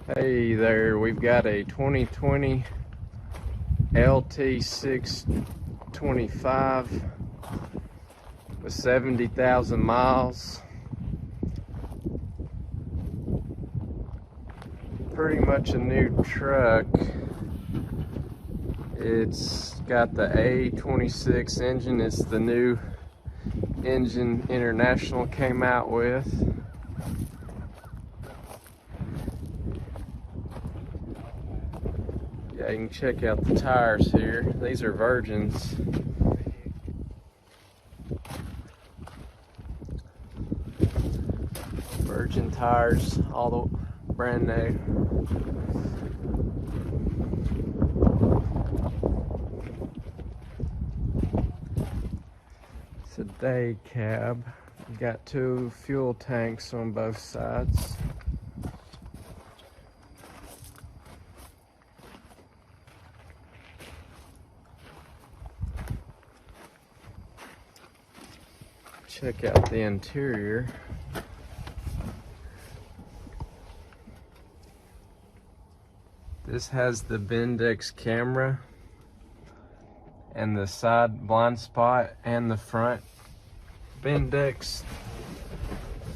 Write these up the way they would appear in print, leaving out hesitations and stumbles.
Hey there, we've got a 2020 LT625 with 70,000 miles. Pretty much a new truck. It's got the A26 engine. It's the new engine International came out with. Yeah, you can check out the tires here. These are virgins. Virgin tires, all the brand new. It's a DayCab. Got two fuel tanks on both sides. Check out the interior. This has the BENDIX camera and the side blind spot and the front BENDIX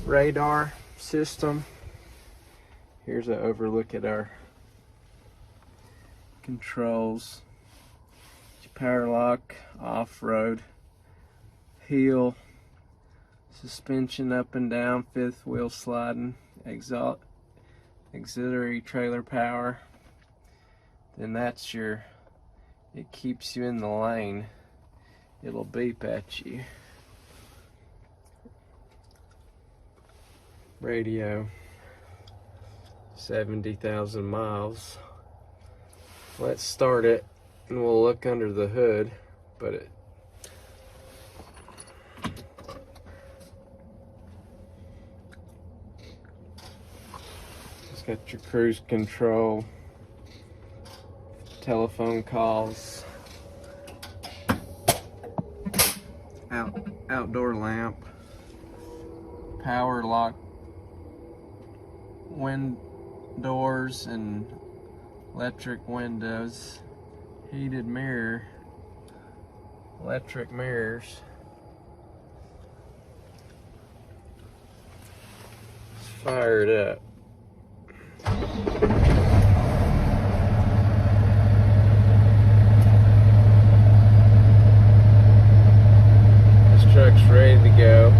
radar system. Here's an overlook at our controls. Power lock, off-road, heel, suspension up and down, fifth wheel sliding, auxiliary trailer power. Then that's it keeps you in the lane. It'll beep at you. Radio, 70,000 miles. Let's start it and we'll look under the hood, but it's got your cruise control, telephone calls, outdoor lamp, power lock doors and electric windows, heated mirror, electric mirrors. Let's fire it up. This truck's ready to go.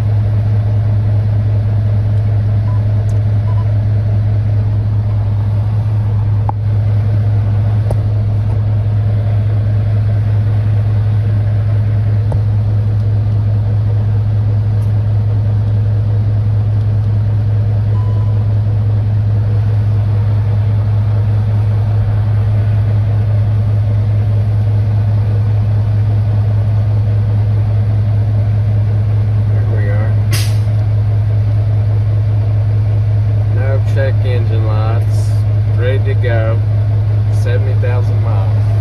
Check engine lights, ready to go, 70,000 miles.